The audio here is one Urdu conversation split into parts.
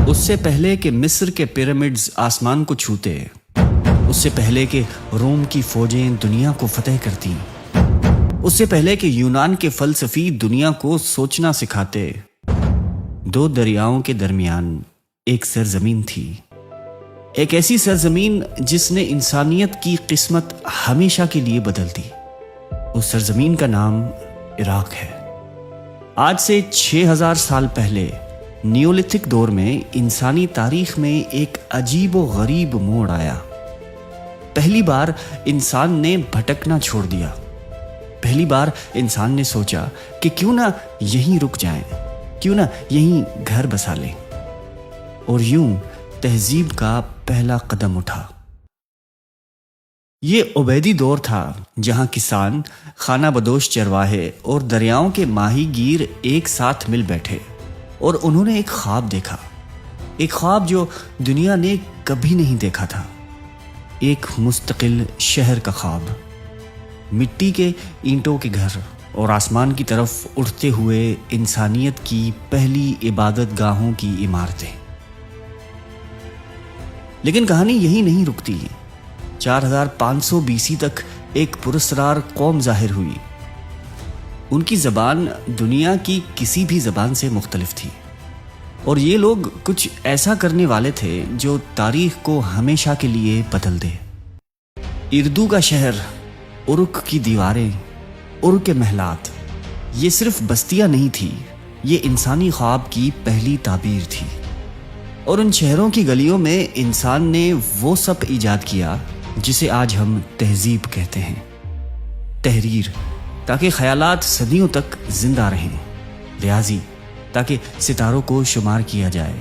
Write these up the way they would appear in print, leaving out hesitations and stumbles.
اس سے پہلے کہ مصر کے پیرامڈز آسمان کو چھوتے، اس سے پہلے کہ روم کی فوجیں دنیا کو فتح کرتی، اس سے پہلے کہ یونان کے فلسفی دنیا کو سوچنا سکھاتے، دو دریاؤں کے درمیان ایک سرزمین تھی، ایک ایسی سرزمین جس نے انسانیت کی قسمت ہمیشہ کے لیے بدل دی۔ اس سرزمین کا نام عراق ہے۔ آج سے 6000 سال پہلے نیولتھک دور میں انسانی تاریخ میں ایک عجیب و غریب موڑ آیا۔ پہلی بار انسان نے بھٹکنا چھوڑ دیا۔ پہلی بار انسان نے سوچا کہ کیوں نہ یہیں رک جائیں، کیوں نہ یہیں گھر بسا لیں، اور یوں تہذیب کا پہلا قدم اٹھا۔ یہ عبیدی دور تھا جہاں کسان، خانہ بدوش چرواہے اور دریاؤں کے ماہی گیر ایک ساتھ مل بیٹھے اور انہوں نے ایک خواب دیکھا، ایک خواب جو دنیا نے کبھی نہیں دیکھا تھا، ایک مستقل شہر کا خواب، مٹی کے اینٹوں کے گھر اور آسمان کی طرف اٹھتے ہوئے انسانیت کی پہلی عبادت گاہوں کی عمارتیں۔ لیکن کہانی یہی نہیں رکتی۔ 4500 BC تک ایک پراسرار قوم ظاہر ہوئی۔ ان کی زبان دنیا کی کسی بھی زبان سے مختلف تھی، اور یہ لوگ کچھ ایسا کرنے والے تھے جو تاریخ کو ہمیشہ کے لیے بدل دے۔ اردو کا شہر، ارک کی دیواریں، ارک کے محلات، یہ صرف بستیاں نہیں تھی، یہ انسانی خواب کی پہلی تعبیر تھی۔ اور ان شہروں کی گلیوں میں انسان نے وہ سب ایجاد کیا جسے آج ہم تہذیب کہتے ہیں۔ تحریر، تاکہ خیالات صدیوں تک زندہ رہیں، ریاضی، تاکہ ستاروں کو شمار کیا جائے،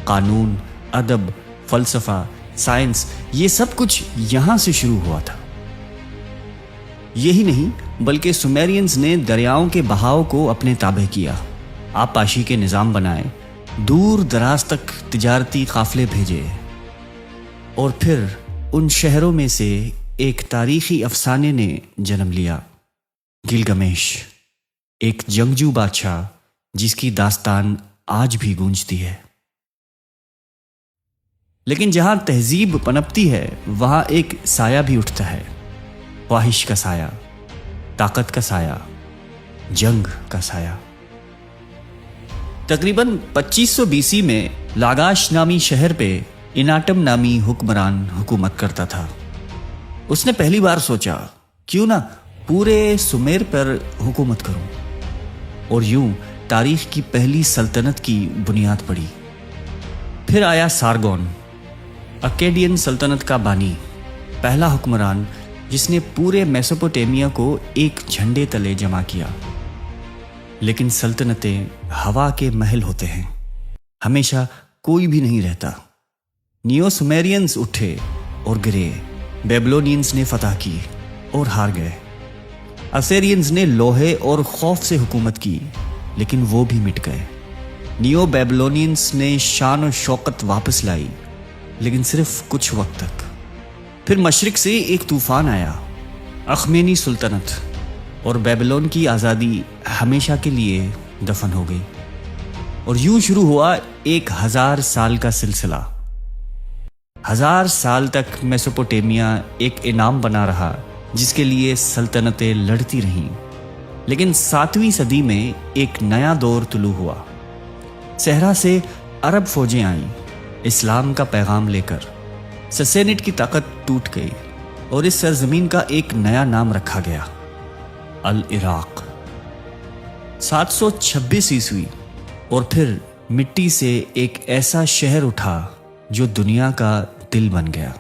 قانون، ادب، فلسفہ، سائنس، یہ سب کچھ یہاں سے شروع ہوا تھا۔ یہی نہیں بلکہ سومیرینز نے دریاؤں کے بہاؤ کو اپنے تابع کیا، آبپاشی کے نظام بنائے، دور دراز تک تجارتی قافلے بھیجے، اور پھر ان شہروں میں سے ایک تاریخی افسانے نے جنم لیا، گلگمیش، ایک جنگجو بادشاہ جس کی داستان آج بھی گونجتی ہے۔ لیکن جہاں تہذیب پنپتی ہے وہاں ایک سایہ بھی اٹھتا ہے، خواہش کا سایہ، طاقت کا سایہ، جنگ کا سایہ۔ تقریباً 2500 BC میں لاگاش نامی شہر پہ اناٹم نامی حکمران حکومت کرتا تھا۔ اس نے پہلی بار سوچا کیوں نہ پورے سمیر پر حکومت کروں، اور یوں تاریخ کی پہلی سلطنت کی بنیاد پڑی۔ پھر آیا سارگون، اکیڈین سلطنت کا بانی، پہلا حکمران جس نے پورے میسوپوٹیمیا کو ایک جھنڈے تلے جمع کیا۔ لیکن سلطنتیں ہوا کے محل ہوتے ہیں، ہمیشہ کوئی بھی نہیں رہتا۔ نیو سومیرینز اٹھے اور گرے، بیبلونینز نے فتح کی اور ہار گئے، اسیرینز نے لوہے اور خوف سے حکومت کی لیکن وہ بھی مٹ گئے، نیو بیبلونینز نے شان و شوکت واپس لائی لیکن صرف کچھ وقت تک۔ پھر مشرق سے ایک طوفان آیا، اخمینی سلطنت، اور بیبلون کی آزادی ہمیشہ کے لیے دفن ہو گئی۔ اور یوں شروع ہوا 1000 سال کا سلسلہ۔ 1000 سال تک میسوپوٹیمیا ایک انعام بنا رہا جس کے لیے سلطنتیں لڑتی رہیں۔ لیکن 7ویں صدی میں ایک نیا دور طلوع ہوا۔ صحرا سے عرب فوجیں آئیں اسلام کا پیغام لے کر، سسینٹ کی طاقت ٹوٹ گئی اور اس سرزمین کا ایک نیا نام رکھا گیا، العراق۔ 726 عیسوی، اور پھر مٹی سے ایک ایسا شہر اٹھا جو دنیا کا دل بن گیا،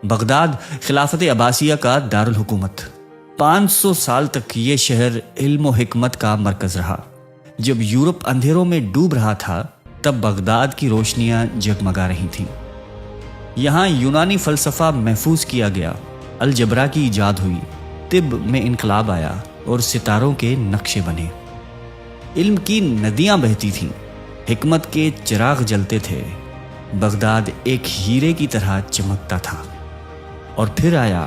بغداد، خلافت عباسیہ کا دارالحکومت۔ 500 سال تک یہ شہر علم و حکمت کا مرکز رہا۔ جب یورپ اندھیروں میں ڈوب رہا تھا تب بغداد کی روشنیاں جگمگا رہی تھیں۔ یہاں یونانی فلسفہ محفوظ کیا گیا، الجبرا کی ایجاد ہوئی، طب میں انقلاب آیا اور ستاروں کے نقشے بنے۔ علم کی ندیاں بہتی تھیں، حکمت کے چراغ جلتے تھے، بغداد ایک ہیرے کی طرح چمکتا تھا۔ اور پھر آیا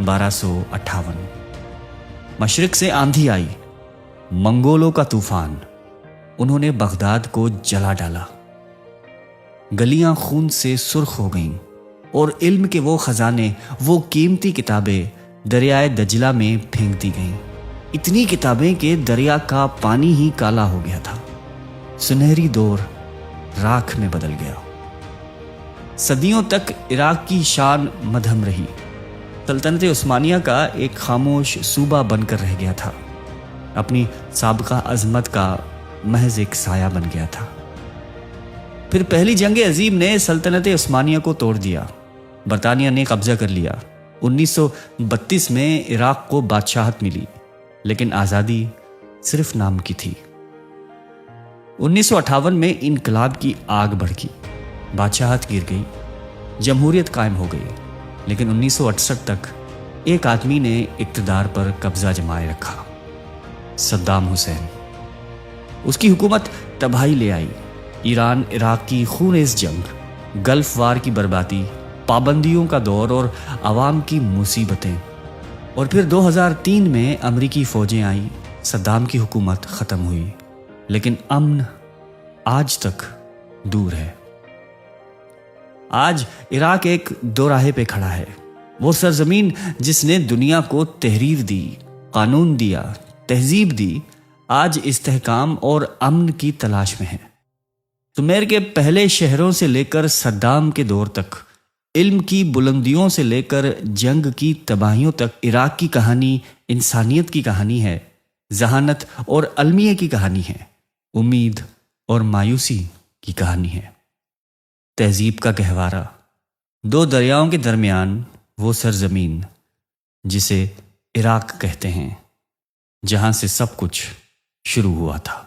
1258، مشرق سے آندھی آئی، منگولوں کا طوفان، انہوں نے بغداد کو جلا ڈالا۔ گلیاں خون سے سرخ ہو گئیں اور علم کے وہ خزانے، وہ قیمتی کتابیں دریائے دجلہ میں پھینک دی گئیں۔ اتنی کتابیں کہ دریا کا پانی ہی کالا ہو گیا تھا، سنہری دور راکھ میں بدل گیا۔ صدیوں تک عراق کی شان مدھم رہی، سلطنت عثمانیہ کا ایک خاموش صوبہ بن کر رہ گیا تھا، اپنی سابقہ عظمت کا محض ایک سایہ بن گیا تھا۔ پھر پہلی جنگ عظیم نے سلطنت عثمانیہ کو توڑ دیا، برطانیہ نے قبضہ کر لیا۔ 1932 میں عراق کو بادشاہت ملی، لیکن آزادی صرف نام کی تھی۔ 1958 میں انقلاب کی آگ بھڑکی، بادشاہت گر گئی، جمہوریت قائم ہو گئی، لیکن 1968 تک ایک آدمی نے اقتدار پر قبضہ جمائے رکھا، صدام حسین۔ اس کی حکومت تباہی لے آئی، ایران عراق کی خونریز جنگ، گلف وار کی بربادی، پابندیوں کا دور اور عوام کی مصیبتیں۔ اور پھر 2003 میں امریکی فوجیں آئیں، صدام کی حکومت ختم ہوئی، لیکن امن آج تک دور ہے۔ آج عراق ایک دوراہے پہ کھڑا ہے، وہ سرزمین جس نے دنیا کو تحریر دی، قانون دیا، تہذیب دی، آج استحکام اور امن کی تلاش میں ہے۔ سمیر کے پہلے شہروں سے لے کر صدام کے دور تک، علم کی بلندیوں سے لے کر جنگ کی تباہیوں تک، عراق کی کہانی انسانیت کی کہانی ہے، ذہانت اور المیہ کی کہانی ہے، امید اور مایوسی کی کہانی ہے۔ تہذیب کا گہوارہ، دو دریاؤں کے درمیان وہ سرزمین جسے عراق کہتے ہیں، جہاں سے سب کچھ شروع ہوا تھا۔